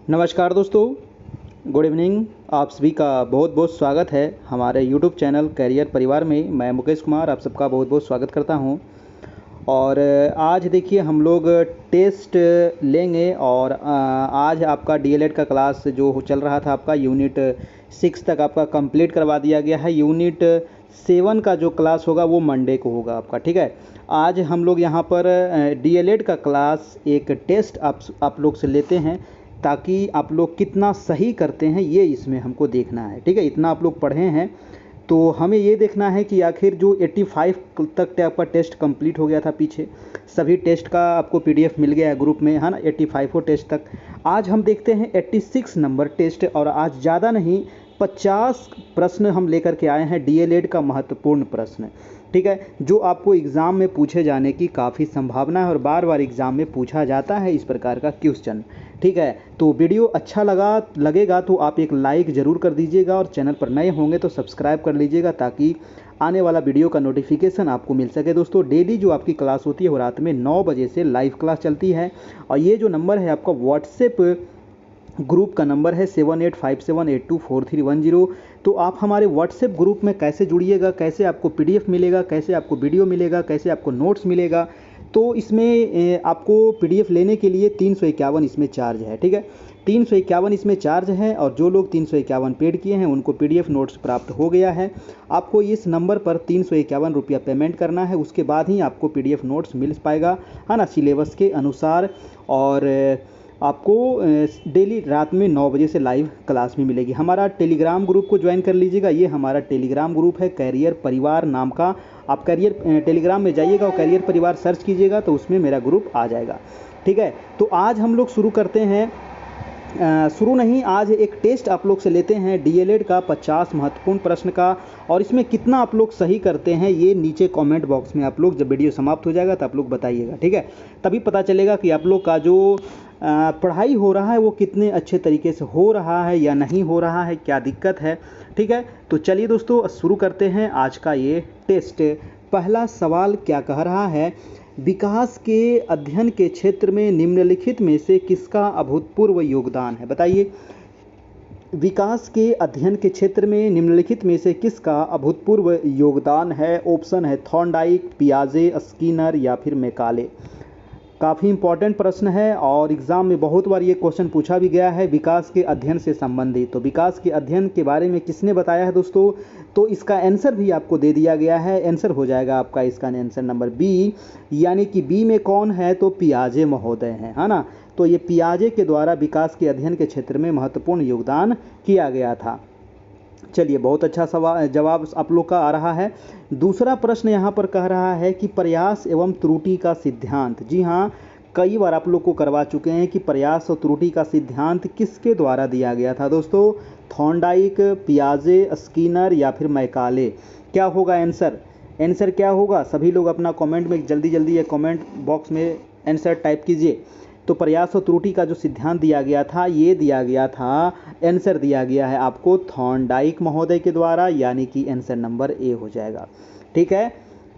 नमस्कार दोस्तों, good evening. आप सभी का बहुत बहुत स्वागत है हमारे यूट्यूब चैनल कैरियर परिवार में। मैं मुकेश कुमार आप सबका बहुत बहुत स्वागत करता हूं। और आज देखिए हम लोग टेस्ट लेंगे और आज आपका डीएलएड का क्लास जो चल रहा था आपका यूनिट 6 तक आपका कंप्लीट करवा दिया गया है। यूनिट 7 का जो क्लास होगा वो मंडे को होगा आपका, ठीक है। आज हम लोग यहाँ पर डीएलएड का क्लास एक टेस्ट आप लोग से लेते हैं ताकि आप लोग कितना सही करते हैं ये इसमें हमको देखना है, ठीक है। इतना आप लोग पढ़े हैं तो हमें ये देखना है कि आखिर जो 85 तक आपका टेस्ट कंप्लीट हो गया था, पीछे सभी टेस्ट का आपको पीडीएफ मिल गया है ग्रुप में, है ना। 85 टेस्ट तक आज हम देखते हैं 86 नंबर टेस्ट। और आज ज़्यादा नहीं 50 प्रश्न हम लेकर के आए हैं, डीएलएड का महत्वपूर्ण प्रश्न, ठीक है, जो आपको एग्ज़ाम में पूछे जाने की काफ़ी संभावना है और बार बार एग्ज़ाम में पूछा जाता है इस प्रकार का क्वेश्चन, ठीक है। तो वीडियो अच्छा लगेगा तो आप एक लाइक ज़रूर कर दीजिएगा और चैनल पर नए होंगे तो सब्सक्राइब कर लीजिएगा ताकि आने वाला वीडियो का नोटिफिकेशन आपको मिल सके। दोस्तों, डेली जो आपकी क्लास होती है वो रात में 9 बजे से लाइव क्लास चलती है। और ये जो नंबर है आपका व्हाट्सएप ग्रुप का नंबर है 7857824310। तो आप हमारे व्हाट्सएप ग्रुप में कैसे जुड़िएगा, कैसे आपको पीडीएफ मिलेगा, कैसे आपको वीडियो मिलेगा, कैसे आपको नोट्स मिलेगा, तो इसमें आपको पीडीएफ लेने के लिए 351 इसमें चार्ज है, ठीक है। 351 इसमें चार्ज है और जो लोग 351 पेड किए हैं उनको पीडीएफ नोट्स प्राप्त हो गया है। आपको इस नंबर पर 351 रुपया पेमेंट करना है, उसके बाद ही आपको पीडीएफ नोट्स मिल पाएगा, है ना, सिलेबस के अनुसार। और आपको डेली रात में 9 बजे से लाइव क्लास में मिलेगी। हमारा टेलीग्राम ग्रुप को ज्वाइन कर लीजिएगा। ये हमारा टेलीग्राम ग्रुप है कैरियर परिवार नाम का। आप कैरियर टेलीग्राम में जाइएगा और कैरियर परिवार सर्च कीजिएगा तो उसमें मेरा ग्रुप आ जाएगा, ठीक है। तो आज हम लोग शुरू करते हैं, आज एक टेस्ट आप लोग से लेते हैं डीएलएड का 50 महत्वपूर्ण प्रश्न का। और इसमें कितना आप लोग सही करते हैं ये नीचे कमेंट बॉक्स में आप लोग, जब वीडियो समाप्त हो जाएगा तो आप लोग बताइएगा, ठीक है। तभी पता चलेगा कि आप लोग का जो पढ़ाई हो रहा है वो कितने अच्छे तरीके से हो रहा है या नहीं हो रहा है, क्या दिक्कत है, ठीक है। तो चलिए दोस्तों शुरू करते हैं आज का ये टेस्ट। पहला सवाल क्या कह रहा है, विकास के अध्ययन के क्षेत्र में निम्नलिखित में से किसका अभूतपूर्व योगदान है। बताइए, विकास के अध्ययन के क्षेत्र में निम्नलिखित में से किसका अभूतपूर्व योगदान है। ऑप्शन है थॉर्नडाइक, पियाजे, स्किनर या फिर मैकाले। काफ़ी इंपॉर्टेंट प्रश्न है और एग्ज़ाम में बहुत बार ये क्वेश्चन पूछा भी गया है, विकास के अध्ययन से संबंधित। तो विकास के अध्ययन के बारे में किसने बताया है दोस्तों, तो इसका आंसर भी आपको दे दिया गया है। आंसर हो जाएगा आपका इसका आंसर नंबर बी, यानी कि बी में कौन है तो पियाजे महोदय हैं, है ना। तो ये पियाजे के द्वारा विकास के अध्ययन के क्षेत्र में महत्वपूर्ण योगदान किया गया था। चलिए, बहुत अच्छा जवाब आप लोग का आ रहा है। दूसरा प्रश्न यहाँ पर कह रहा है कि प्रयास एवं त्रुटि का सिद्धांत। जी हाँ, कई बार आप लोग को करवा चुके हैं कि प्रयास और त्रुटि का सिद्धांत किसके द्वारा दिया गया था दोस्तों। थॉर्नडाइक, पियाजे, स्किनर या फिर मैकाले। क्या होगा आंसर, आंसर क्या होगा। सभी लोग अपना कमेंट में जल्दी जल्दी ये कमेंट बॉक्स में आंसर टाइप कीजिए। तो प्रयास और त्रुटि का जो सिद्धांत दिया गया था, ये दिया गया था, आंसर दिया गया है आपको थॉर्नडाइक महोदय के द्वारा, यानी कि आंसर नंबर ए हो जाएगा, ठीक है।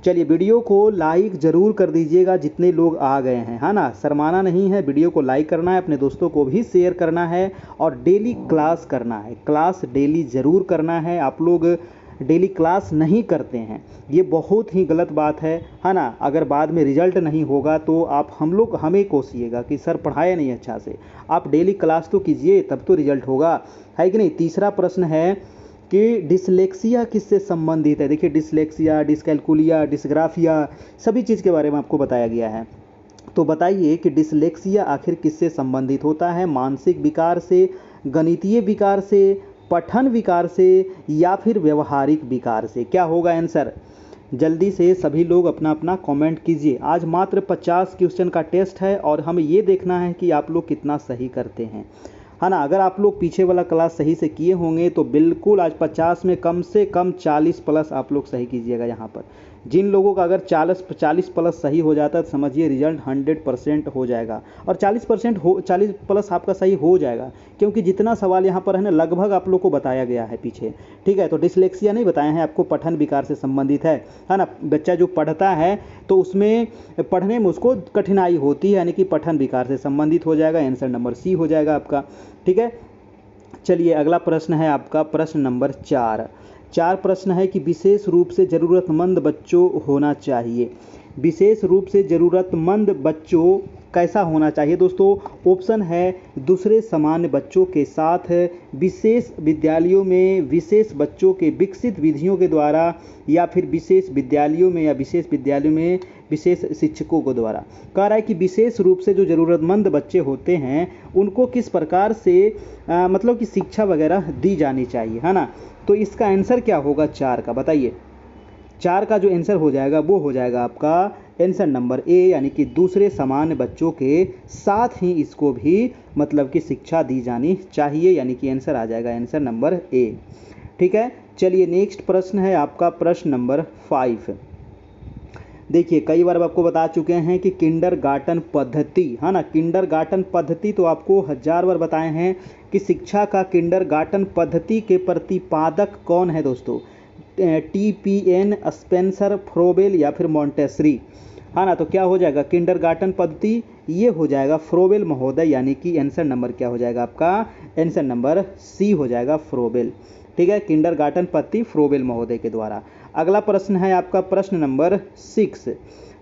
चलिए, वीडियो को लाइक ज़रूर कर दीजिएगा जितने लोग आ गए हैं, है ना। शर्माना नहीं है, वीडियो को लाइक करना है, अपने दोस्तों को भी शेयर करना है और डेली क्लास करना है। क्लास डेली ज़रूर करना है। आप लोग डेली क्लास नहीं करते हैं, ये बहुत ही गलत बात है ना। अगर बाद में रिजल्ट नहीं होगा तो आप हमें कोसिएगा कि सर पढ़ाया नहीं अच्छा से। आप डेली क्लास तो कीजिए, तब तो रिजल्ट होगा, है कि नहीं। तीसरा प्रश्न है कि डिसलेक्सिया किससे संबंधित है। देखिए, डिसलेक्सिया, डिसकैलकुलिया, डिसग्राफिया, सभी चीज़ के बारे में आपको बताया गया है। तो बताइए कि डिसलेक्सिया आखिर किससे संबंधित होता है। मानसिक विकार से, गणितीय विकार से, पठन विकार से या फिर व्यवहारिक विकार से। क्या होगा आंसर, जल्दी से सभी लोग अपना अपना कमेंट कीजिए। आज मात्र 50 क्वेश्चन का टेस्ट है और हमें ये देखना है कि आप लोग कितना सही करते हैं, है ना। अगर आप लोग पीछे वाला क्लास सही से किए होंगे तो बिल्कुल आज 50 में कम से कम 40 प्लस आप लोग सही कीजिएगा यहाँ पर। जिन लोगों का अगर 40 प्लस सही हो जाता है तो समझिए रिजल्ट 100% हो जाएगा। और 40 प्लस आपका सही हो जाएगा, क्योंकि जितना सवाल यहाँ पर है ना लगभग आप लोग को बताया गया है पीछे। ठीक है, तो डिसलेक्सिया नहीं बताए हैं आपको, पठन विकार से संबंधित है ना। बच्चा जो पढ़ता है तो उसमें पढ़ने में उसको कठिनाई होती है, यानी कि पठन विकार से संबंधित हो जाएगा। आंसर नंबर सी हो जाएगा आपका। ठीक है, चलिए अगला प्रश्न है आपका प्रश्न नंबर 4 प्रश्न है कि विशेष रूप से ज़रूरतमंद बच्चों होना चाहिए। विशेष रूप से ज़रूरतमंद बच्चों कैसा होना चाहिए दोस्तों? ऑप्शन है दूसरे सामान्य बच्चों के साथ, विशेष विद्यालयों में विशेष बच्चों के विकसित विधियों के द्वारा, या फिर विशेष विद्यालयों में या विशेष विद्यालयों में विशेष शिक्षकों को द्वारा। कह रहा है कि विशेष रूप से जो ज़रूरतमंद बच्चे होते हैं उनको किस प्रकार से मतलब कि शिक्षा वगैरह दी जानी चाहिए, है ना। तो इसका आंसर क्या होगा 4 का, बताइए। 4 का जो आंसर हो जाएगा वो हो जाएगा आपका आंसर नंबर ए, यानी कि दूसरे सामान्य बच्चों के साथ ही इसको भी मतलब कि शिक्षा दी जानी चाहिए, यानी कि आंसर आ जाएगा आंसर नंबर ए। ठीक है, चलिए नेक्स्ट प्रश्न है आपका प्रश्न नंबर 5। देखिए कई बार आपको बता चुके हैं कि किंडरगार्टन पद्धति, है ना, किंडरगार्टन पद्धति तो आपको 1000 बार बताए हैं कि शिक्षा का किंडरगार्टन पद्धति के प्रतिपादक कौन है दोस्तों? TPN, स्पेंसर, फ्रोबेल या फिर मॉन्टेसरी, है ना। तो क्या हो जाएगा किंडरगार्टन पद्धति? ये हो जाएगा फ्रोबेल महोदय, यानी कि आंसर नंबर क्या हो जाएगा आपका? आंसर नंबर सी हो जाएगा फ्रोबेल। ठीक है, किंडरगार्टन पद्धति फ्रोबेल महोदय के द्वारा। अगला प्रश्न है आपका प्रश्न नंबर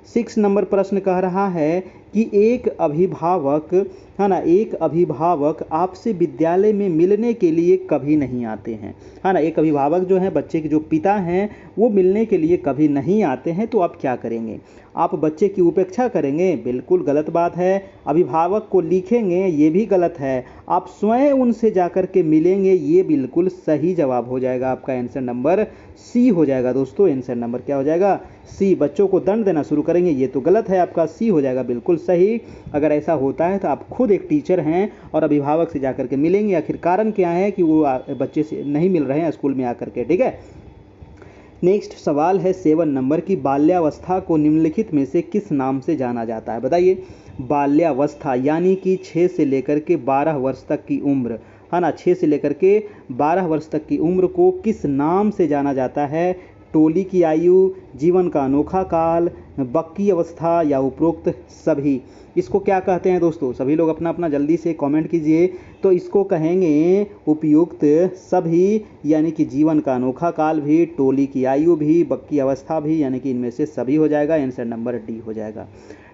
6 नंबर प्रश्न कह रहा है कि एक अभिभावक, है ना, एक अभिभावक आपसे विद्यालय में मिलने के लिए कभी नहीं आते हैं, है ना। एक अभिभावक जो है बच्चे के जो पिता हैं वो मिलने के लिए कभी नहीं आते हैं, तो आप क्या करेंगे? आप बच्चे की उपेक्षा करेंगे? बिल्कुल गलत बात है। अभिभावक को लिखेंगे? ये भी गलत है। आप स्वयं उनसे जाकर के मिलेंगे? ये बिल्कुल सही जवाब हो जाएगा आपका आंसर नंबर सी हो जाएगा दोस्तों। आंसर नंबर क्या हो जाएगा? सी। बच्चों को दंड देना शुरू करेंगे? ये तो गलत है, आपका सी हो जाएगा बिल्कुल सही। अगर ऐसा होता है तो आप खुद एक टीचर हैं और अभिभावक से जाकर के मिलेंगे। आखिर कारण क्या है कि वो बच्चे से नहीं मिल रहे हैं स्कूल में आकर के। ठीक है, नेक्स्ट सवाल है 7 नंबर की बाल्यावस्था को निम्नलिखित में से किस नाम से जाना जाता है? बताइए। बाल्यावस्था यानी कि 6 से लेकर के 12 वर्ष तक की उम्र, है ना, 6 से लेकर के 12 वर्ष तक की उम्र को किस नाम से जाना जाता है? टोली की आयु, जीवन का अनोखा काल, बक्की अवस्था या उपरोक्त सभी? इसको क्या कहते हैं दोस्तों? सभी लोग अपना अपना जल्दी से कमेंट कीजिए। तो इसको कहेंगे उपयुक्त सभी, यानी कि जीवन का अनोखा काल भी, टोली की आयु भी, बक्की अवस्था भी, यानी कि इनमें से सभी हो जाएगा। आंसर नंबर डी हो जाएगा।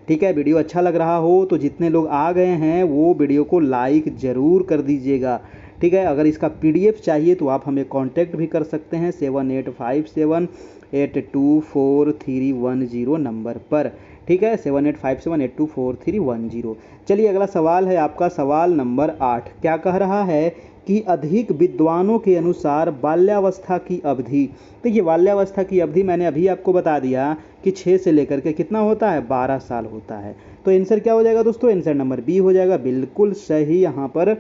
ठीक है, वीडियो अच्छा लग रहा हो तो जितने लोग आ गए हैं वो वीडियो को लाइक ज़रूर कर दीजिएगा। ठीक है, अगर इसका PDF चाहिए तो आप हमें कांटेक्ट भी कर सकते हैं 7857824310 नंबर पर। ठीक है, 7857824310। चलिए अगला सवाल है आपका सवाल नंबर 8। क्या कह रहा है कि अधिक विद्वानों के अनुसार बाल्यावस्था की अवधि, तो ये बाल्यावस्था की अवधि मैंने अभी आपको बता दिया कि 6 से लेकर के कितना होता है? 12 साल होता है। तो आंसर क्या हो जाएगा दोस्तों? आंसर नंबर बी हो जाएगा बिल्कुल सही। यहाँ पर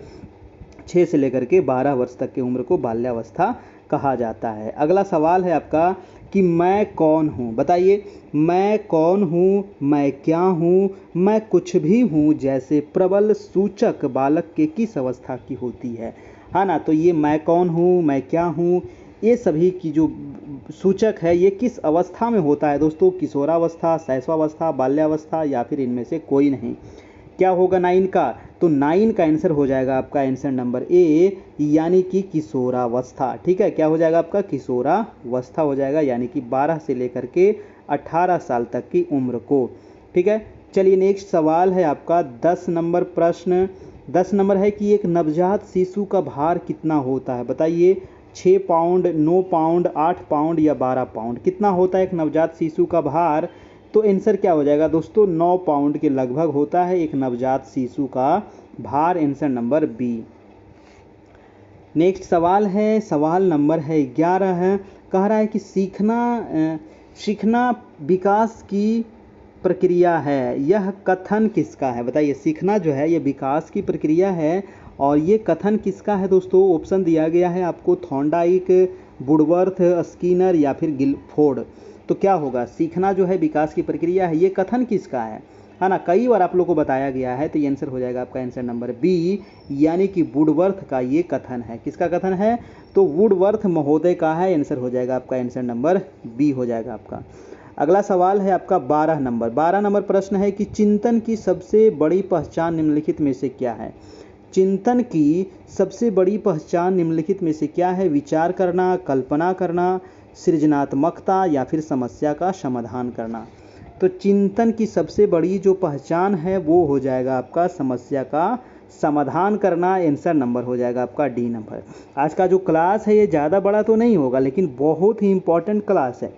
6 से लेकर के 12 वर्ष तक की उम्र को बाल्यावस्था कहा जाता है। अगला सवाल है आपका कि मैं कौन हूँ? बताइए। मैं कौन हूँ, मैं क्या हूँ, मैं कुछ भी हूँ जैसे प्रबल सूचक बालक के किस अवस्था की होती है ना। तो ये मैं कौन हूँ, मैं क्या हूँ, ये सभी की जो सूचक है ये किस अवस्था में होता है दोस्तों? किशोरावस्था, शैशवावस्था, बाल्यावस्था या फिर इनमें से कोई नहीं। क्या होगा 9 का? तो 9 का आंसर हो जाएगा आपका आंसर नंबर ए, यानी कि किशोरावस्था। ठीक है, क्या हो जाएगा आपका? किशोरावस्था हो जाएगा, यानी कि 12 से लेकर के 18 साल तक की उम्र को। ठीक है, चलिए नेक्स्ट सवाल है आपका 10 नंबर प्रश्न। 10 नंबर है कि एक नवजात शिशु का भार कितना होता है? बताइए। 6 पाउंड, 9 पाउंड, 8 पाउंड या 12 पाउंड? कितना होता है एक नवजात शिशु का भार? तो आंसर क्या हो जाएगा दोस्तों? 9 पाउंड के लगभग होता है एक नवजात शिशु का भार। Answer number B. नेक्स्ट सवाल है, सवाल नंबर है 11 है। कह रहा है कि सीखना विकास की प्रक्रिया है, यह कथन किसका है? बताइए। सीखना जो है ये विकास की प्रक्रिया है और ये कथन किसका है दोस्तों? ऑप्शन दिया गया है आपको थॉर्नडाइक, वुडवर्थ, स्किनर या फिर गिलफोर्ड। तो क्या होगा, सीखना जो है विकास की प्रक्रिया है। ये कथन किसका है ना, कई बार आप लोग को बताया गया है। तो ये आंसर हो जाएगा आपका आंसर नंबर बी, यानी कि वुडवर्थ का ये कथन है। किसका कथन है, तो वुडवर्थ महोदय का है। आंसर हो जाएगा आपका आंसर नंबर बी हो जाएगा आपका। अगला सवाल है आपका 12 नंबर प्रश्न है कि चिंतन की सबसे बड़ी पहचान निम्नलिखित में से क्या है। चिंतन की सबसे बड़ी पहचान निम्नलिखित में से क्या है, विचार करना, कल्पना करना, सृजनात्मकता या फिर समस्या का समाधान करना। तो चिंतन की सबसे बड़ी जो पहचान है वो हो जाएगा आपका समस्या का समाधान करना। आंसर नंबर हो जाएगा आपका डी नंबर। आज का जो क्लास है ये ज़्यादा बड़ा तो नहीं होगा, लेकिन बहुत ही इम्पोर्टेंट क्लास है,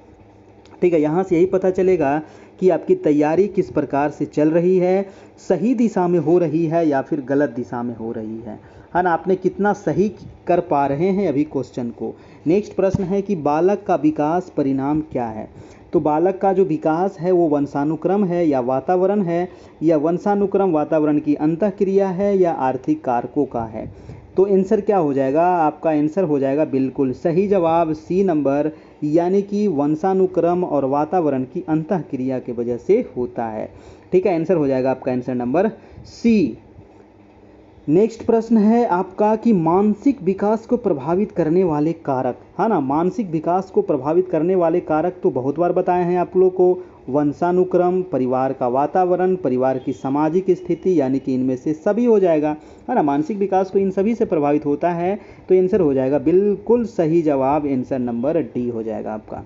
ठीक है। यहाँ से यही पता चलेगा कि आपकी तैयारी किस प्रकार से चल रही है, सही दिशा में हो रही है या फिर गलत दिशा में हो रही है ना, आपने कितना सही कर पा रहे हैं अभी क्वेश्चन को। नेक्स्ट प्रश्न है कि बालक का विकास परिणाम क्या है। तो बालक का जो विकास है वो वंशानुक्रम है या वातावरण है, या वंशानुक्रम वातावरण की अंतःक्रिया है, या आर्थिक कारकों का है। तो आंसर क्या हो जाएगा, आपका आंसर हो जाएगा बिल्कुल सही जवाब सी नंबर, यानी कि वंशानुक्रम और वातावरण की अंतःक्रिया की वजह से होता है, ठीक है। आंसर हो जाएगा आपका आंसर नंबर सी। नेक्स्ट प्रश्न है आपका कि मानसिक विकास को प्रभावित करने वाले कारक, है ना। मानसिक विकास को प्रभावित करने वाले कारक तो बहुत बार बताए हैं आप लोग को, वंशानुक्रम, परिवार का वातावरण, परिवार की सामाजिक स्थिति, यानी कि इनमें से सभी हो जाएगा, है ना। मानसिक विकास को इन सभी से प्रभावित होता है, तो आंसर हो जाएगा बिल्कुल सही जवाब, आंसर नंबर डी हो जाएगा आपका।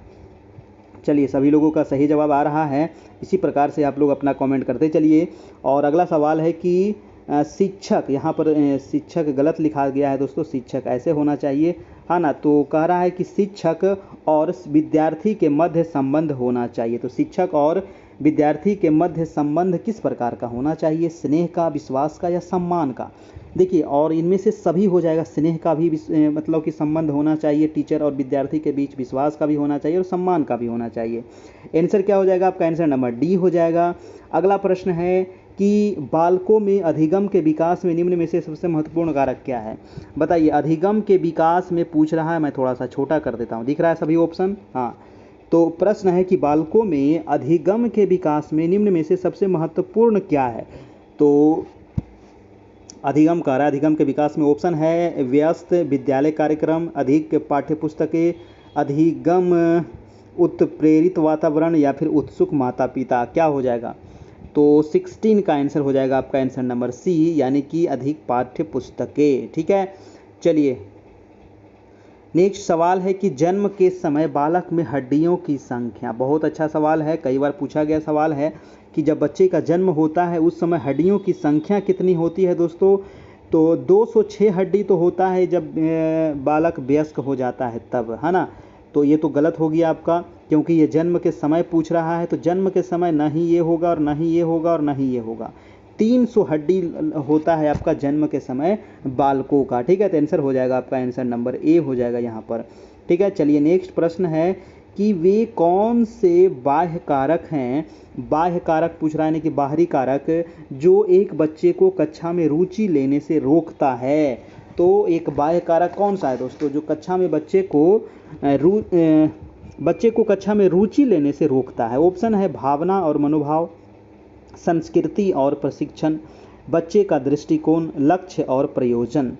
चलिए, सभी लोगों का सही जवाब आ रहा है। इसी प्रकार से आप लोग अपना कमेंट करते चलिए। और अगला सवाल है कि शिक्षक, यहाँ पर शिक्षक गलत लिखा गया है दोस्तों, शिक्षक ऐसे होना चाहिए, है ना। तो कह रहा है कि शिक्षक और विद्यार्थी के मध्य संबंध होना चाहिए। तो शिक्षक और विद्यार्थी के मध्य संबंध किस प्रकार का होना चाहिए, स्नेह का, विश्वास का, या सम्मान का। देखिए, और इनमें से सभी हो जाएगा। स्नेह का भी मतलब कि संबंध होना चाहिए, टीचर और विद्यार्थी के बीच विश्वास का भी होना चाहिए और सम्मान का भी होना चाहिए। आंसर क्या हो जाएगा आपका, आंसर नंबर डी हो जाएगा। अगला प्रश्न है कि बालकों में अधिगम के विकास में निम्न में से सबसे महत्वपूर्ण कारक क्या है। बताइए, अधिगम के विकास में पूछ रहा है, मैं थोड़ा सा छोटा कर देता हूँ, दिख रहा है सभी ऑप्शन, हाँ। तो प्रश्न है कि बालकों में अधिगम के विकास में निम्न में से सबसे महत्वपूर्ण क्या है। तो अधिगम कह रहा है, अधिगम के विकास में ऑप्शन है व्यस्त विद्यालय कार्यक्रम, अधिक पाठ्यपुस्तकें, अधिगम उत्प्रेरित वातावरण, या फिर उत्सुक माता पिता। क्या हो जाएगा, तो 16 का आंसर हो जाएगा आपका आंसर नंबर सी, यानी कि अधिक पाठ्य पुस्तकें, ठीक है। चलिए, नेक्स्ट सवाल है कि जन्म के समय बालक में हड्डियों की संख्या। बहुत अच्छा सवाल है, कई बार पूछा गया सवाल है कि जब बच्चे का जन्म होता है उस समय हड्डियों की संख्या कितनी होती है दोस्तों। तो 206 हड्डी तो होता है जब बालक वयस्क हो जाता है तब, है ना। तो ये तो गलत हो गया आपका, क्योंकि ये जन्म के समय पूछ रहा है। तो जन्म के समय ना ही ये होगा और ना ही ये होगा और ना ही ये होगा। 300 हड्डी होता है आपका जन्म के समय बालकों का, ठीक है। तो आंसर हो जाएगा आपका आंसर नंबर ए हो जाएगा यहाँ पर, ठीक है। चलिए, नेक्स्ट प्रश्न है कि वे कौन से बाह्य कारक हैं, बाह्य कारक पूछ रहा है, यानी कि बाहरी कारक, जो एक बच्चे को कक्षा में रुचि लेने से रोकता है। तो एक बाह्य कारक कौन सा है दोस्तों, जो कक्षा में बच्चे को कक्षा में रुचि लेने से रोकता है। ऑप्शन है भावना और मनोभाव, संस्कृति और प्रशिक्षण, बच्चे का दृष्टिकोण, लक्ष्य और प्रयोजन।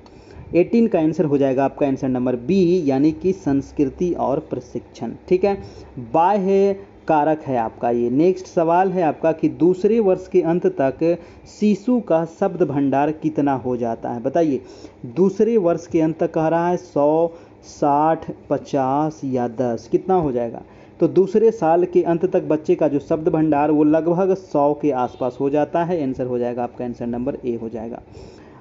18 का आंसर हो जाएगा आपका आंसर नंबर बी, यानी कि संस्कृति और प्रशिक्षण, ठीक है। बाह्य कारक है आपका ये। नेक्स्ट सवाल है आपका कि दूसरे वर्ष के अंत तक शिशु का शब्द भंडार कितना हो जाता है। बताइए, दूसरे वर्ष के अंत तक कह रहा है 100, 60, 50 या 10, कितना हो जाएगा। तो दूसरे साल के अंत तक बच्चे का जो शब्द भंडार वो लगभग 100 के आसपास हो जाता है। आंसर हो जाएगा आपका आंसर नंबर ए हो जाएगा।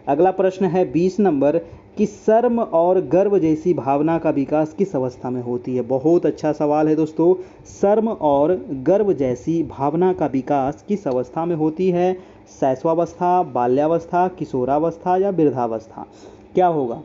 अगला प्रश्न है 20 नंबर कि शर्म और गर्व जैसी भावना का विकास किस अवस्था में होती है। बहुत अच्छा सवाल है दोस्तों। शर्म और गर्व जैसी भावना का विकास किस अवस्था में होती है। शैशवावस्था, बाल्यावस्था, किशोरावस्था या वृद्धावस्था। क्या होगा,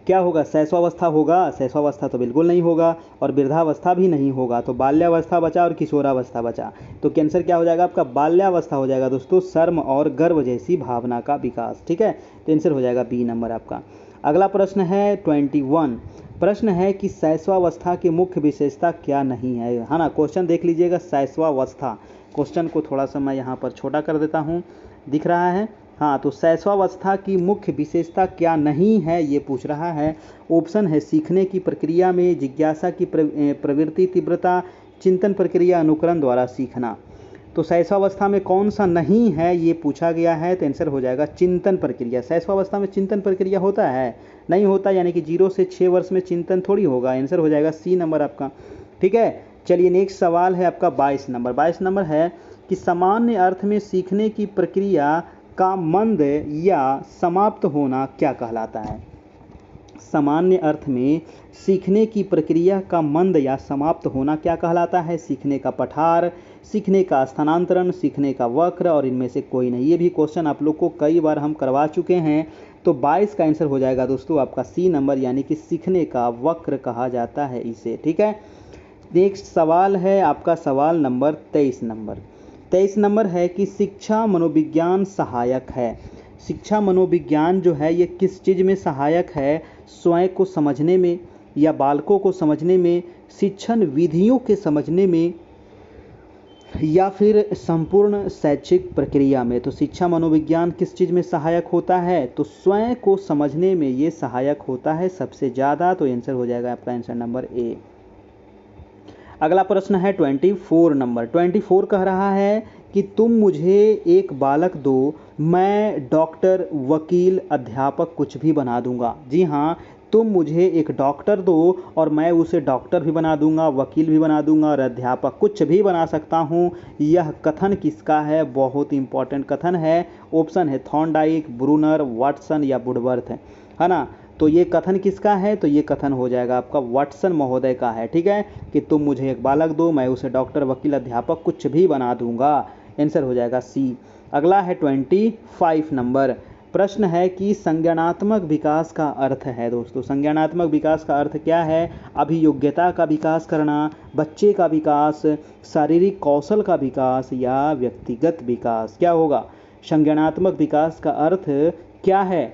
क्या होगा, शैशवावस्था होगा, शैशवावस्था तो बिल्कुल नहीं होगा, और वृद्धावस्था भी नहीं होगा। तो बाल्यावस्था बचा और किशोरावस्था बचा। तो कैंसर क्या हो जाएगा आपका, बाल्यावस्था हो जाएगा दोस्तों, शर्म और गर्व जैसी भावना का विकास, ठीक है। तो आंसर हो जाएगा बी नंबर आपका। अगला प्रश्न है 21 प्रश्न है कि शैशवावस्था की मुख्य विशेषता क्या नहीं है ना। क्वेश्चन देख लीजिएगा, शैशवावस्था। क्वेश्चन को थोड़ा सा मैं यहाँ पर छोटा कर देता हूँ, दिख रहा है। हाँ, तो शैशवावस्था की मुख्य विशेषता क्या नहीं है ये पूछ रहा है। ऑप्शन है सीखने की प्रक्रिया में जिज्ञासा की प्रवृत्ति, तीव्रता, चिंतन प्रक्रिया, अनुकरण द्वारा सीखना। तो शैशवावस्था में कौन सा नहीं है ये पूछा गया है, तो आंसर हो जाएगा चिंतन प्रक्रिया। शैशवावस्था में चिंतन प्रक्रिया होता है? नहीं होता, यानी कि 0 से 6 वर्ष में चिंतन थोड़ी होगा। आंसर हो जाएगा सी नंबर आपका। ठीक है, चलिए नेक्स्ट सवाल है आपका 22 नंबर। 22 नंबर है कि सामान्य अर्थ में सीखने की प्रक्रिया का मंद या समाप्त होना क्या कहलाता है? सामान्य अर्थ में सीखने की प्रक्रिया का मंद या समाप्त होना क्या कहलाता है? सीखने का पठार, सीखने का स्थानांतरण, सीखने का वक्र, और इनमें से कोई नहीं। ये भी क्वेश्चन आप लोग को कई बार हम करवा चुके हैं। तो 22 का आंसर हो जाएगा दोस्तों आपका सी नंबर, यानी कि सीखने का वक्र कहा जाता है इसे। ठीक है, नेक्स्ट सवाल है आपका सवाल नंबर 23 नंबर। 23 नंबर है कि शिक्षा मनोविज्ञान सहायक है। शिक्षा मनोविज्ञान जो है ये किस चीज़ में सहायक है? स्वयं को समझने में, या बालकों को समझने में, शिक्षण विधियों के समझने में, या फिर संपूर्ण शैक्षिक प्रक्रिया में। तो शिक्षा मनोविज्ञान किस चीज़ में सहायक होता है? तो स्वयं को समझने में ये सहायक होता है सबसे ज़्यादा। तो आंसर हो जाएगा आपका आंसर नंबर ए। अगला प्रश्न है 24 नंबर। 24 कह रहा है कि तुम मुझे एक बालक दो, मैं डॉक्टर, वकील, अध्यापक कुछ भी बना दूंगा। जी हाँ, तुम मुझे एक डॉक्टर दो और मैं उसे डॉक्टर भी बना दूंगा, वकील भी बना दूंगा और अध्यापक कुछ भी बना सकता हूँ। यह कथन किसका है? बहुत इंपॉर्टेंट कथन है। ऑप्शन है थॉर्नडाइक, ब्रूनर, वाटसन या वुडवर्थ है ना। तो ये कथन किसका है? तो ये कथन हो जाएगा आपका वाटसन महोदय का है। ठीक है, कि तुम मुझे एक बालक दो, मैं उसे डॉक्टर, वकील, अध्यापक कुछ भी बना दूंगा। आंसर हो जाएगा सी। अगला है 25 नंबर। प्रश्न है कि संज्ञानात्मक विकास का अर्थ है दोस्तों। संज्ञानात्मक विकास का अर्थ क्या है? अभियोग्यता का विकास करना, बच्चे का विकास, शारीरिक कौशल का विकास या व्यक्तिगत विकास। क्या होगा? संज्ञानात्मक विकास का अर्थ क्या है?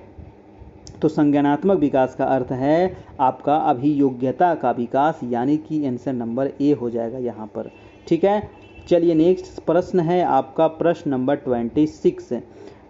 तो संज्ञानात्मक विकास का अर्थ है आपका अभियोग्यता का विकास, यानी कि आंसर नंबर ए हो जाएगा यहाँ पर। ठीक है, चलिए नेक्स्ट प्रश्न है आपका प्रश्न नंबर 26।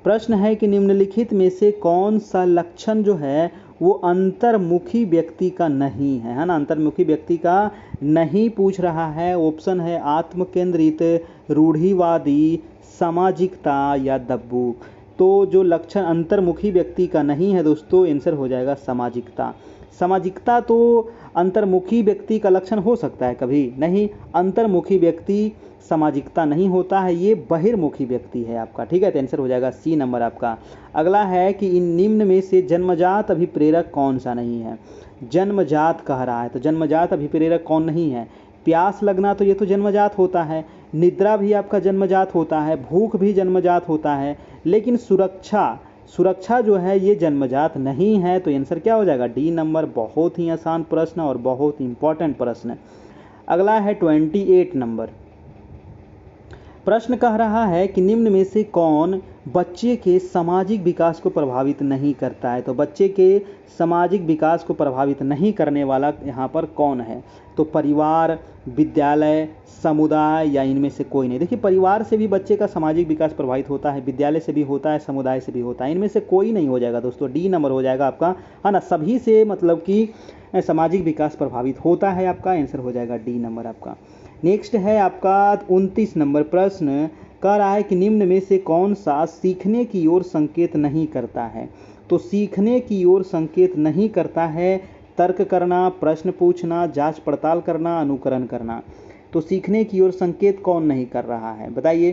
प्रश्न है कि निम्नलिखित में से कौन सा लक्षण जो है वो अंतर्मुखी व्यक्ति का नहीं है ना। अंतर्मुखी व्यक्ति का नहीं पूछ रहा है। ऑप्शन है आत्मकेंद्रित, रूढ़िवादी, सामाजिकता या दब्बू। तो जो लक्षण अंतर्मुखी व्यक्ति का नहीं है दोस्तों, आंसर हो जाएगा सामाजिकता। सामाजिकता तो अंतर्मुखी व्यक्ति का लक्षण हो सकता है? कभी नहीं। अंतर्मुखी व्यक्ति सामाजिकता नहीं होता है, ये बहिर्मुखी व्यक्ति है आपका। ठीक है, तो आंसर हो जाएगा सी नंबर आपका। अगला है कि इन निम्न में से जन्मजात अभिप्रेरक कौन सा नहीं है? जन्मजात कह रहा है, तो जन्मजात अभिप्रेरक कौन नहीं है? प्यास लगना तो ये तो जन्मजात होता है, निद्रा भी आपका जन्मजात होता है, भूख भी जन्मजात होता है, लेकिन सुरक्षा जो है ये जन्मजात नहीं है। तो आंसर क्या हो जाएगा? D number. बहुत ही आसान प्रश्न और बहुत इंपॉर्टेंट प्रश्न। अगला है 28 नंबर। प्रश्न कह रहा है कि निम्न में से कौन बच्चे के सामाजिक विकास को प्रभावित नहीं करता है? तो बच्चे के सामाजिक विकास को प्रभावित नहीं करने वाला यहाँ पर कौन है? तो परिवार, विद्यालय, समुदाय या इनमें से कोई नहीं। देखिए, परिवार से भी बच्चे का सामाजिक विकास प्रभावित होता है, विद्यालय से भी होता है, समुदाय से भी होता है। इनमें से कोई नहीं हो जाएगा दोस्तों। डी नंबर हो जाएगा आपका, है ना। सभी से मतलब कि सामाजिक विकास प्रभावित होता है आपका। आंसर हो जाएगा डी नंबर आपका। नेक्स्ट है आपका 29 नंबर। प्रश्न कह रहा है कि निम्न में से कौन सा सीखने की ओर संकेत नहीं करता है? तो सीखने की ओर संकेत नहीं करता है तर्क करना, प्रश्न पूछना, जांच पड़ताल करना, अनुकरण करना। तो सीखने की ओर संकेत कौन नहीं कर रहा है बताइए?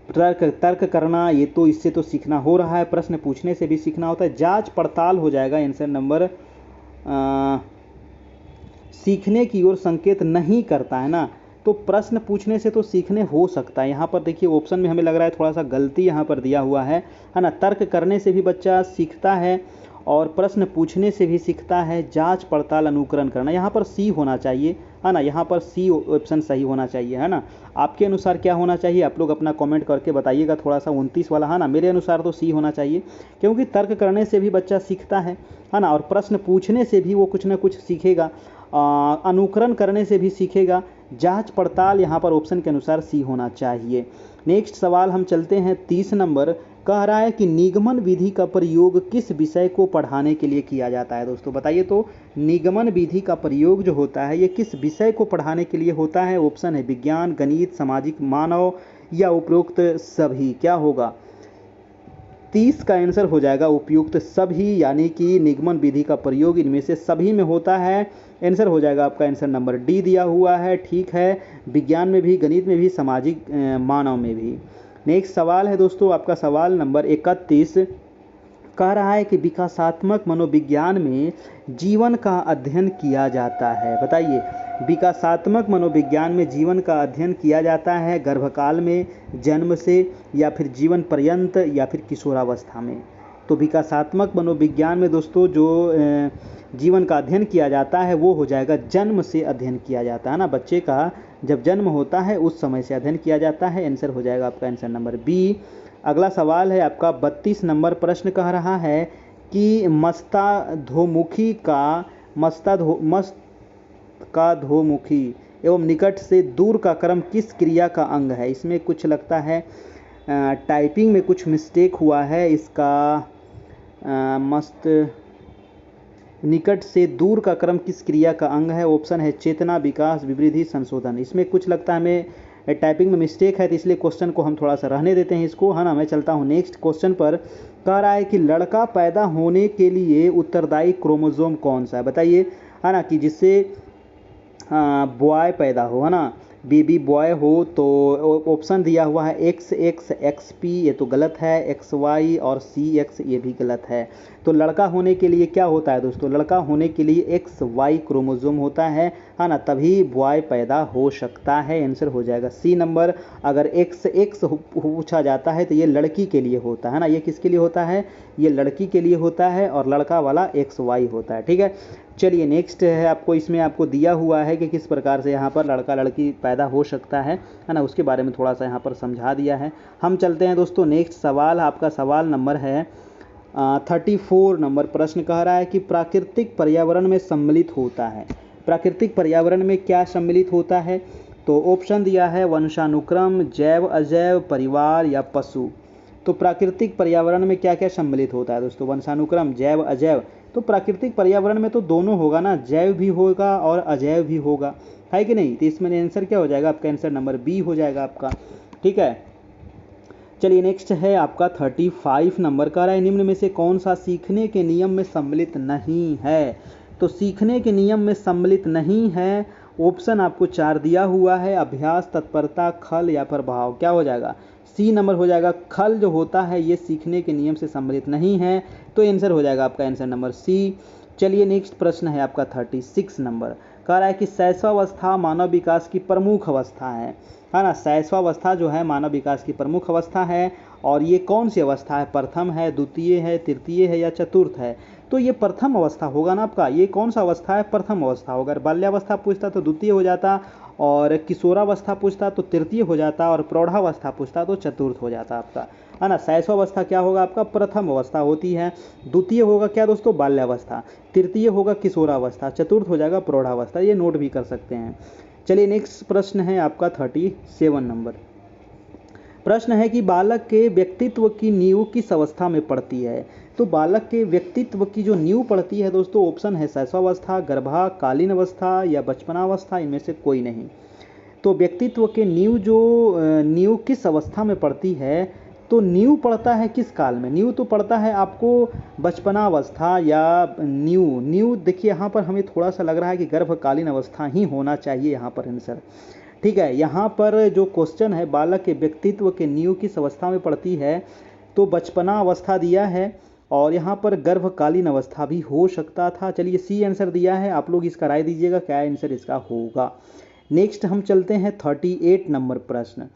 तर्क करना, ये तो इससे तो सीखना हो रहा है, प्रश्न पूछने से भी सीखना होता है। जांच पड़ताल हो जाएगा आंसर नंबर। सीखने की ओर संकेत नहीं करता है ना, तो प्रश्न पूछने से तो सीखने हो सकता है। यहाँ पर देखिए ऑप्शन में हमें लग रहा है थोड़ा सा गलती यहाँ पर दिया हुआ है ना। तर्क करने से भी बच्चा सीखता है और प्रश्न पूछने से भी सीखता है। जांच पड़ताल अनुकरण करना, यहाँ पर सी होना चाहिए, है ना। यहाँ पर सी ऑप्शन सही होना चाहिए, है ना। आपके अनुसार क्या होना चाहिए, आप लोग अपना कमेंट करके बताइएगा थोड़ा सा। 29 वाला, है ना, मेरे अनुसार तो सी होना चाहिए, क्योंकि तर्क करने से भी बच्चा सीखता है ना, और प्रश्न पूछने से भी वो कुछ ना कुछ सीखेगा, अनुकरण करने से भी सीखेगा। जांच पड़ताल यहाँ पर ऑप्शन के अनुसार सी होना चाहिए। नेक्स्ट सवाल हम चलते हैं 30 नंबर। कह रहा है कि निगमन विधि का प्रयोग किस विषय को पढ़ाने के लिए किया जाता है। दोस्तों बताइए तो, निगमन विधि का प्रयोग जो होता है ये किस विषय को पढ़ाने के लिए होता है। ऑप्शन है विज्ञान, गणित, सामाजिक, मानव या उपरोक्त सभी। क्या होगा, 30 का आंसर हो जाएगा उपयुक्त सभी, यानी कि निगमन विधि का प्रयोग इनमें से सभी में होता है। आंसर हो जाएगा आपका आंसर नंबर डी दिया हुआ है। ठीक है, विज्ञान में भी, गणित में भी, सामाजिक मानव में भी। नेक्स्ट सवाल है दोस्तों आपका सवाल नंबर 31। कह रहा है कि विकासात्मक मनोविज्ञान में जीवन का अध्ययन किया जाता है। बताइए, विकासात्मक मनोविज्ञान में जीवन का अध्ययन किया जाता है गर्भकाल में, जन्म से, या फिर जीवन पर्यंत, या फिर किशोरावस्था में। तो विकासात्मक मनोविज्ञान में दोस्तों जो जीवन का अध्ययन किया जाता है वो हो जाएगा जन्म से अध्ययन किया जाता है ना। बच्चे का जब जन्म होता है उस समय से अध्ययन किया जाता है। आंसर हो जाएगा आपका आंसर नंबर बी। अगला सवाल है आपका 32 नंबर। प्रश्न कह रहा है कि मस्ताधोमुखी एवं निकट से दूर का क्रम किस क्रिया का अंग है। इसमें कुछ लगता है टाइपिंग में कुछ मिस्टेक हुआ है। इसका निकट से दूर का क्रम किस क्रिया का अंग है। ऑप्शन है चेतना, विकास, विवृद्धि, संशोधन। इसमें कुछ लगता है हमें टाइपिंग में मिस्टेक है, तो इसलिए क्वेश्चन को हम थोड़ा सा रहने देते हैं इसको, है ना। मैं चलता हूँ नेक्स्ट क्वेश्चन पर। कह रहा है कि लड़का पैदा होने के लिए उत्तरदायी क्रोमोसोम कौन सा है। बताइए, है ना, कि जिससे बॉय पैदा हो, है ना, बेबी बॉय हो। तो ऑप्शन दिया हुआ है XX, XP, ये तो गलत है, XY और CX, ये भी गलत है। तो लड़का होने के लिए क्या होता है दोस्तों, लड़का होने के लिए XY क्रोमोसोम होता है ना, तभी बॉय पैदा हो सकता है। आंसर हो जाएगा सी नंबर। अगर XX पूछा जाता है तो ये लड़की के लिए होता है ना, ये किसके लिए होता है, ये लड़की के लिए होता है, और लड़का वाला XY होता है। ठीक है, चलिए नेक्स्ट है आपको, इसमें आपको दिया हुआ है कि किस प्रकार से यहाँ पर लड़का लड़की पैदा हो सकता है ना, उसके बारे में थोड़ा सा यहाँ पर समझा दिया है। हम चलते हैं दोस्तों नेक्स्ट सवाल। आपका सवाल नंबर है 34 नंबर। प्रश्न कह रहा है कि प्राकृतिक पर्यावरण में सम्मिलित होता है। प्राकृतिक पर्यावरण में क्या सम्मिलित होता है। तो ऑप्शन दिया है वंशानुक्रम, जैव अजैव, परिवार या पशु। तो प्राकृतिक पर्यावरण में क्या क्या सम्मिलित होता है दोस्तों, वंशानुक्रम, जैव अजैव। तो प्राकृतिक पर्यावरण में तो दोनों होगा ना, जैव भी होगा और अजैव भी होगा, है कि नहीं। तो इसमें आंसर क्या हो जाएगा आपका, आंसर नंबर बी हो जाएगा आपका। ठीक है, चलिए नेक्स्ट है आपका 35 नंबर। का रहा है निम्न में से कौन सा सीखने के नियम में सम्मिलित नहीं है। तो सीखने के नियम में सम्मिलित नहीं है, ऑप्शन आपको 4 दिया हुआ है, अभ्यास, तत्परता, खल या प्रभाव। क्या हो जाएगा, सी नंबर हो जाएगा। खल जो होता है ये सीखने के नियम से सम्मिलित नहीं है, तो आंसर हो जाएगा आपका आंसर नंबर सी। चलिए नेक्स्ट प्रश्न है आपका 36 नंबर। कह रहा है कि शैशवावस्था मानव विकास की प्रमुख अवस्था है ना। शैशवावस्था जो है मानव विकास की प्रमुख अवस्था है, और ये कौन सी अवस्था है, प्रथम है, द्वितीय है, तृतीय है या चतुर्थ है। तो ये प्रथम अवस्था होगा ना आपका, ये कौन सा अवस्था है, प्रथम अवस्था होगा। अगर बाल्यावस्था पूछता तो द्वितीय हो जाता, और किशोरावस्था पूछता तो तृतीय हो जाता, और प्रौढ़ावस्था पूछता तो चतुर्थ हो जाता आपका, है ना। शैशवावस्था क्या होगा आपका, प्रथम अवस्था होती है। द्वितीय होगा क्या दोस्तों, बाल्यावस्था। तृतीय होगा किशोरावस्था। चतुर्थ हो जाएगा प्रौढ़ावस्था। ये नोट भी कर सकते हैं। चलिए नेक्स्ट प्रश्न है आपका 37 नंबर। प्रश्न है कि बालक के व्यक्तित्व की नींव किस अवस्था में पड़ती है। तो बालक के व्यक्तित्व की जो नींव पड़ती है दोस्तों, ऑप्शन है शैशवावस्था, गर्भाकालीन अवस्था या बचपनावस्था, इनमें से कोई नहीं। तो व्यक्तित्व के नींव किस अवस्था में पड़ती है। तो नींव पड़ता है किस काल में, नींव तो पड़ता है आपको बचपनावस्था या नींव देखिए यहाँ पर हमें थोड़ा सा लग रहा है कि गर्भकालीन अवस्था ही होना चाहिए यहाँ पर आंसर। ठीक है, यहाँ पर जो क्वेश्चन है बालक के व्यक्तित्व के नींव किस अवस्था में पड़ती है, तो बचपना अवस्था दिया है, और यहाँ पर गर्भकालीन अवस्था भी हो सकता था। चलिए सी आंसर दिया है, आप लोग इसका राय दीजिएगा क्या आंसर इसका होगा। नेक्स्ट हम चलते हैं 38 नंबर प्रश्न।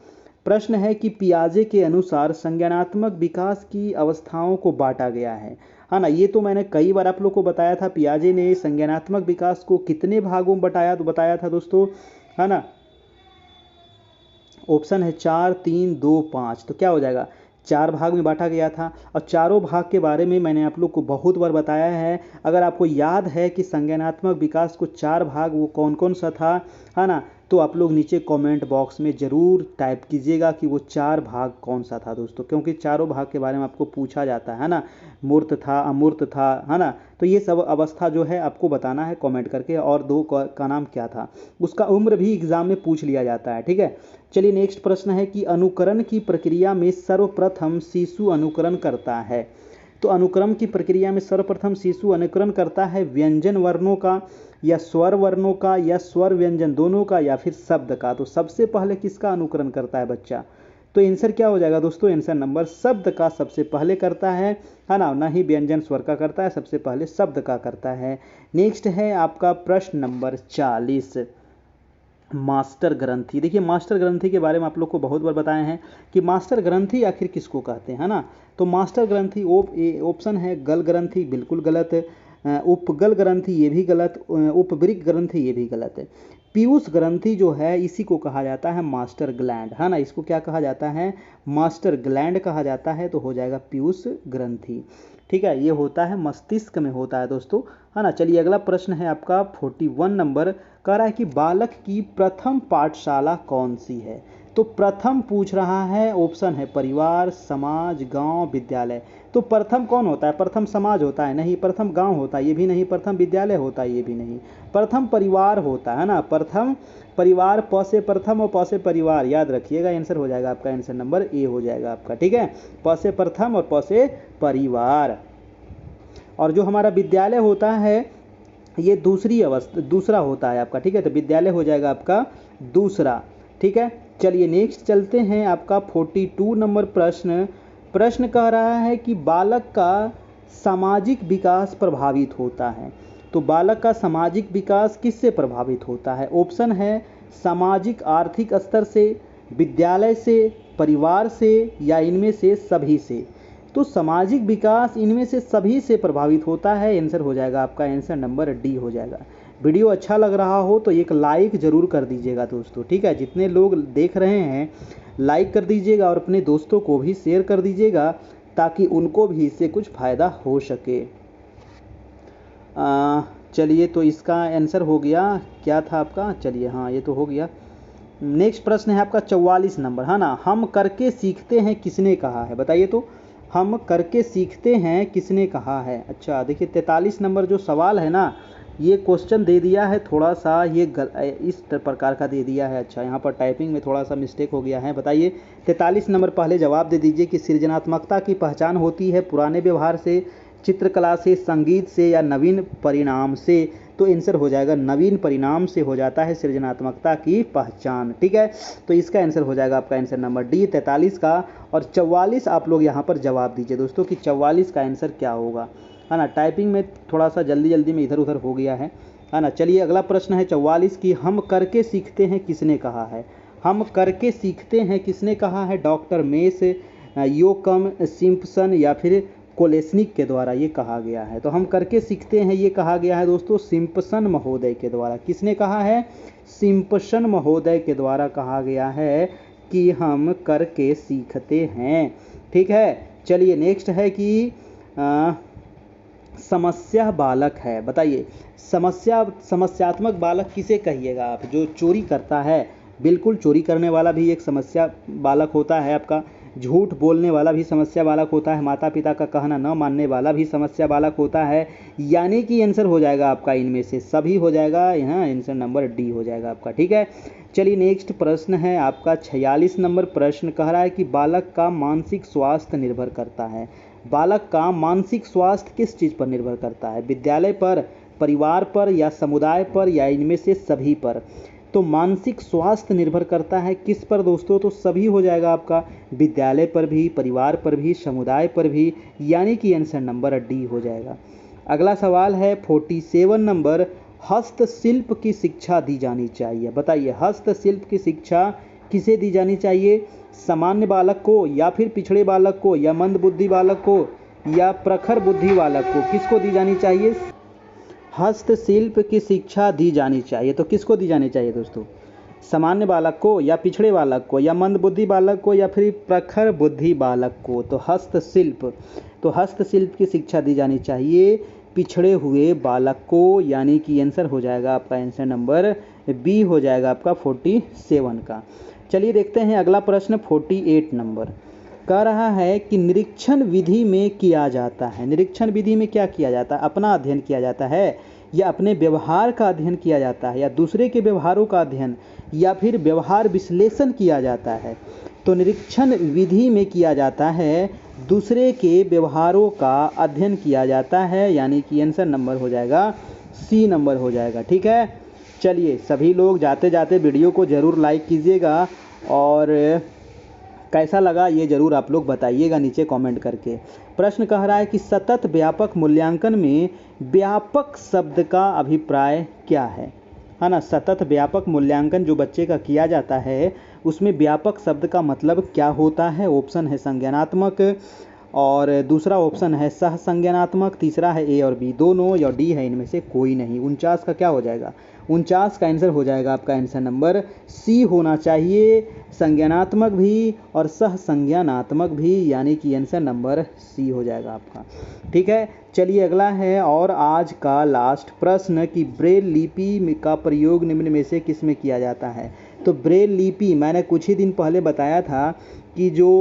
प्रश्न है कि पियाजे के अनुसार संज्ञानात्मक विकास की अवस्थाओं को बांटा गया है ना। ये तो मैंने कई बार आप लोग को बताया था। पियाजे ने संज्ञानात्मक विकास को कितने भागों में बताया था दोस्तों, है ना। ऑप्शन है 4, 3, 2, 5। तो क्या हो जाएगा, 4 भाग में बांटा गया था। और चारों भाग के बारे में मैंने आप लोग को बहुत बार बताया है। अगर आपको याद है कि संज्ञानात्मक विकास को 4 भाग वो कौन कौन सा था, है ना, तो आप लोग नीचे कमेंट बॉक्स में ज़रूर टाइप कीजिएगा कि वो 4 भाग कौन सा था दोस्तों, क्योंकि चारों भाग के बारे में आपको पूछा जाता है ना। मूर्त था, अमूर्त था, है ना। तो ये सब अवस्था जो है आपको बताना है कमेंट करके। और 2 का नाम क्या था, उसका उम्र भी एग्जाम में पूछ लिया जाता है, ठीक है। चलिए नेक्स्ट प्रश्न है कि अनुकरण की प्रक्रिया में सर्वप्रथम शिशु अनुकरण करता है। तो अनुक्रम की प्रक्रिया में सर्वप्रथम शिशु अनुकरण करता है व्यंजन वर्णों का, या स्वर वर्णों का, या स्वर व्यंजन दोनों का, या फिर शब्द का। तो सबसे पहले किसका अनुकरण करता है बच्चा, तो आंसर क्या हो जाएगा दोस्तों, आंसर नंबर शब्द का सबसे पहले करता है ना। ना ही व्यंजन स्वर का करता है, सबसे पहले शब्द का करता है। नेक्स्ट है आपका प्रश्न नंबर 40, मास्टर ग्रंथि। देखिए मास्टर ग्रंथि के बारे में आप लोग को बहुत बार बताए हैं कि मास्टर ग्रंथि आखिर किसको कहते हैं ना। तो मास्टर ग्रंथि ऑप्शन है गल ग्रंथि, बिल्कुल गलत। उपगल ग्रंथि ये भी गलत। उपवृक्क ग्रंथि ये भी गलत है। पीयूष ग्रंथि जो है इसी को कहा जाता है मास्टर ग्लैंड, है ना। इसको क्या कहा जाता है, मास्टर ग्लैंड कहा जाता है। तो हो जाएगा पीयूष ग्रंथि, ठीक है। ये होता है मस्तिष्क में होता है दोस्तों, है ना। चलिए अगला प्रश्न है आपका 41 नंबर, कह रहा है कि बालक की प्रथम पाठशाला कौन सी है। तो प्रथम पूछ रहा है, ऑप्शन है परिवार, समाज, गांव, विद्यालय। तो प्रथम कौन होता है, प्रथम समाज होता है नहीं, प्रथम गांव होता है ये भी नहीं, प्रथम विद्यालय होता है ये भी नहीं, प्रथम परिवार होता है ना। प्रथम परिवार, प से प्रथम और प से परिवार, याद रखिएगा। आंसर हो जाएगा आपका, आंसर नंबर ए हो जाएगा आपका, ठीक है। प से प्रथम और प से परिवार। और जो हमारा विद्यालय होता है ये दूसरा होता है आपका, ठीक है। तो विद्यालय हो जाएगा आपका दूसरा, ठीक है। चलिए नेक्स्ट चलते हैं आपका 42 नंबर प्रश्न कह रहा है कि बालक का सामाजिक विकास प्रभावित होता है। तो बालक का सामाजिक विकास किससे प्रभावित होता है। ऑप्शन है सामाजिक आर्थिक स्तर से, विद्यालय से, परिवार से, या इनमें से सभी से। तो सामाजिक विकास इनमें से सभी से प्रभावित होता है। आंसर हो जाएगा आपका, आंसर नंबर डी हो जाएगा। वीडियो अच्छा लग रहा हो तो एक लाइक ज़रूर कर दीजिएगा दोस्तों, ठीक है। जितने लोग देख रहे हैं लाइक कर दीजिएगा और अपने दोस्तों को भी शेयर कर दीजिएगा ताकि उनको भी इससे कुछ फ़ायदा हो सके। चलिए तो इसका आंसर हो गया, क्या था आपका, चलिए हाँ ये तो हो गया। नेक्स्ट प्रश्न है आपका 44 नंबर, है ना। हम करके सीखते हैं किसने कहा है, बताइए तो। हम करके सीखते हैं किसने कहा है। अच्छा देखिए 43 नंबर जो सवाल है ना, ये क्वेश्चन दे दिया है थोड़ा सा ये इस प्रकार का दे दिया है। अच्छा यहाँ पर टाइपिंग में थोड़ा सा मिस्टेक हो गया है। बताइए 43 नंबर पहले जवाब दे दीजिए कि सृजनात्मकता की पहचान होती है पुराने व्यवहार से, चित्रकला से, संगीत से, या नवीन परिणाम से। तो आंसर हो जाएगा नवीन परिणाम से हो जाता है सृजनात्मकता की पहचान, ठीक है। तो इसका आंसर हो जाएगा आपका आंसर नंबर डी 43 का। और 44 आप लोग यहाँ पर जवाब दीजिए दोस्तों कि 44 का आंसर क्या होगा, है ना। टाइपिंग में थोड़ा सा जल्दी में इधर उधर हो गया है ना। चलिए अगला प्रश्न है 44 की, हम करके सीखते हैं किसने कहा है। हम करके सीखते हैं किसने कहा है, डॉक्टर मेस, योकम, सिम्पसन, या फिर कोलेस्निक के द्वारा ये कहा गया है। तो हम करके सीखते हैं ये कहा गया है दोस्तों सिम्पसन महोदय के द्वारा। किसने कहा है, सिम्पसन महोदय के द्वारा कहा गया है कि हम करके सीखते हैं, ठीक है। चलिए नेक्स्ट है कि समस्या बालक है। बताइए समस्यात्मक बालक किसे कहिएगा आप, जो चोरी करता है। बिल्कुल चोरी करने वाला भी एक समस्या बालक होता है आपका, झूठ बोलने वाला भी समस्या बालक होता है, माता पिता का कहना न मानने वाला भी समस्या बालक होता है। यानी कि आंसर हो जाएगा आपका इनमें से सभी हो जाएगा, यहाँ आंसर नंबर डी हो जाएगा आपका, ठीक है। चलिए नेक्स्ट प्रश्न है आपका 46 नंबर प्रश्न कह रहा है कि बालक का मानसिक स्वास्थ्य निर्भर करता है। बालक का मानसिक स्वास्थ्य किस चीज़ पर निर्भर करता है, विद्यालय पर, परिवार पर, या समुदाय पर, या इनमें से सभी पर। तो मानसिक स्वास्थ्य निर्भर करता है किस पर दोस्तों, तो सभी हो जाएगा आपका, विद्यालय पर भी, परिवार पर भी, समुदाय पर भी। यानी कि आंसर नंबर डी हो जाएगा। अगला सवाल है 47 नंबर, हस्तशिल्प की शिक्षा दी जानी चाहिए। बताइए हस्तशिल्प की शिक्षा किसे दी जानी चाहिए? सामान्य बालक को, या फिर पिछड़े बालक को, या मंदबुद्धि बालक को, या प्रखर बुद्धि बालक को? किसको दी जानी चाहिए? हस्तशिल्प की शिक्षा दी जानी चाहिए। तो किसको दी जानी चाहिए दोस्तों? सामान्य बालक को, या पिछड़े बालक को, या मंदबुद्धि बालक को, या फिर प्रखर बुद्धि बालक को? तो हस्तशिल्प की शिक्षा दी जानी चाहिए पिछड़े हुए बालक को, यानी कि आंसर हो जाएगा आपका आंसर नंबर बी हो जाएगा आपका 47 का। चलिए देखते हैं अगला प्रश्न 48 नंबर। कह रहा है कि निरीक्षण विधि में किया जाता है। निरीक्षण विधि में क्या किया जाता है? अपना अध्ययन किया जाता है, या अपने व्यवहार का अध्ययन किया जाता है, या दूसरे के व्यवहारों का अध्ययन, या फिर व्यवहार विश्लेषण किया जाता है? तो निरीक्षण विधि में किया जाता है, दूसरे के व्यवहारों का अध्ययन किया जाता है, यानी कि आंसर नंबर हो जाएगा सी नंबर हो जाएगा। ठीक है, चलिए सभी लोग जाते जाते वीडियो को ज़रूर लाइक कीजिएगा, और कैसा लगा ये ज़रूर आप लोग बताइएगा नीचे कमेंट करके। प्रश्न कह रहा है कि सतत व्यापक मूल्यांकन में व्यापक शब्द का अभिप्राय क्या है ना? सतत व्यापक मूल्यांकन जो बच्चे का किया जाता है उसमें व्यापक शब्द का मतलब क्या होता है? ऑप्शन है संज्ञानात्मक, और दूसरा ऑप्शन है सह संज्ञानात्मक, तीसरा है ए और बी दोनों, और डी है इनमें से कोई नहीं। 49 का क्या हो जाएगा? 49 का आंसर हो जाएगा आपका आंसर नंबर सी होना चाहिए, संज्ञानात्मक भी और सह संज्ञानात्मक भी, यानी कि आंसर नंबर सी हो जाएगा आपका। ठीक है, चलिए अगला है और आज का लास्ट प्रश्न कि ब्रेल लिपि का प्रयोग निम्न में से किस में किया जाता है? तो ब्रेल लिपि मैंने कुछ ही दिन पहले बताया था कि जो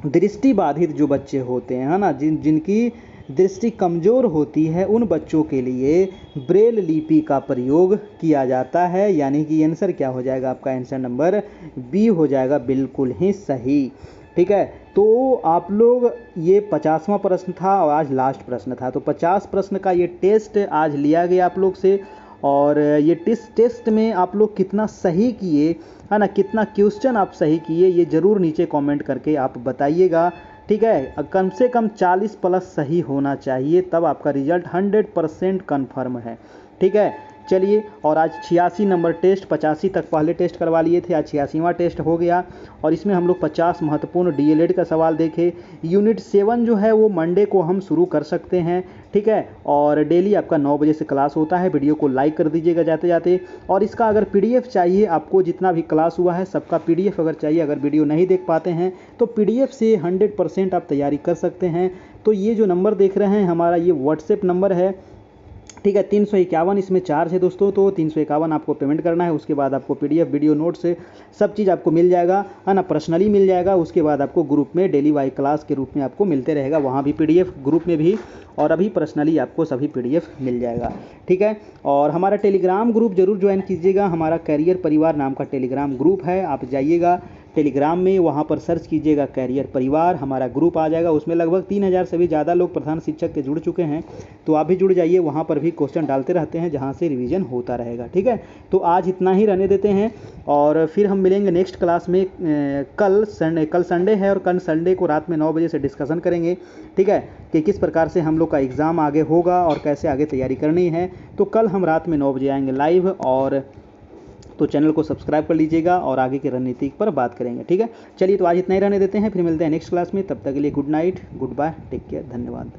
दृष्टि बाधित जो बच्चे होते हैं, है ना, जिनकी दृष्टि कमज़ोर होती है, उन बच्चों के लिए ब्रेल लिपि का प्रयोग किया जाता है, यानी कि आंसर क्या हो जाएगा आपका? आंसर नंबर बी हो जाएगा, बिल्कुल ही सही। ठीक है, तो आप लोग ये 50वां प्रश्न था और आज लास्ट प्रश्न था, तो 50 प्रश्न का ये टेस्ट आज लिया गया आप लोग से, और ये टेस्ट में आप लोग कितना सही किए, है ना, कितना क्वेश्चन आप सही किए, ये ज़रूर नीचे कमेंट करके आप बताइएगा। ठीक है, कम से कम 40 प्लस सही होना चाहिए, तब आपका रिजल्ट 100% कन्फर्म है। ठीक है, चलिए, और आज 86 नंबर टेस्ट, 85 तक पहले टेस्ट करवा लिए थे, आज 86वां टेस्ट हो गया, और इसमें हम लोग 50 महत्वपूर्ण डीएलएड का सवाल देखे। यूनिट 7 जो है वो मंडे को हम शुरू कर सकते हैं। ठीक है, और डेली आपका 9 बजे से क्लास होता है। वीडियो को लाइक कर दीजिएगा जाते जाते, और इसका अगर पीडीएफ चाहिए आपको, जितना भी क्लास हुआ है सबका पीडीएफ अगर चाहिए, अगर वीडियो नहीं देख पाते हैं तो पीडीएफ से 100% आप तैयारी कर सकते हैं। तो ये जो नंबर देख रहे हैं हमारा ये व्हाट्सएप नंबर है। ठीक है, 351 इसमें चार्ज है दोस्तों, तो 351 आपको पेमेंट करना है। उसके बाद आपको पीडीएफ, वीडियो नोट्स सब चीज़ आपको मिल जाएगा, है ना, पर्सनली मिल जाएगा। उसके बाद आपको ग्रुप में डेली वाई क्लास के रूप में आपको मिलते रहेगा, वहाँ भी पीडीएफ, ग्रुप में भी, और अभी पर्सनली आपको सभी पीडीएफ मिल जाएगा। ठीक है, और हमारा टेलीग्राम ग्रुप जरूर ज्वाइन कीजिएगा। हमारा कैरियर परिवार नाम का टेलीग्राम ग्रुप है, आप जाइएगा टेलीग्राम में, वहाँ पर सर्च कीजिएगा कैरियर परिवार, हमारा ग्रुप आ जाएगा। उसमें लगभग 3000 से भी ज़्यादा लोग प्रधान शिक्षक के जुड़ चुके हैं, तो आप भी जुड़ जाइए। वहाँ पर भी क्वेश्चन डालते रहते हैं, जहाँ से रिवीजन होता रहेगा। ठीक है, तो आज इतना ही रहने देते हैं, और फिर हम मिलेंगे नेक्स्ट क्लास में कल संडे है, और कल संडे को रात में 9 बजे से डिस्कशन करेंगे। ठीक है, कि किस प्रकार से हम लोग का एग्ज़ाम आगे होगा और कैसे आगे तैयारी करनी है। तो कल हम रात में 9 बजे आएंगे लाइव, और तो चैनल को सब्सक्राइब कर लीजिएगा, और आगे की रणनीति पर बात करेंगे। ठीक है, चलिए तो आज इतना ही रहने देते हैं, फिर मिलते हैं नेक्स्ट क्लास में। तब तक के लिए good night, goodbye, take care, धन्यवाद।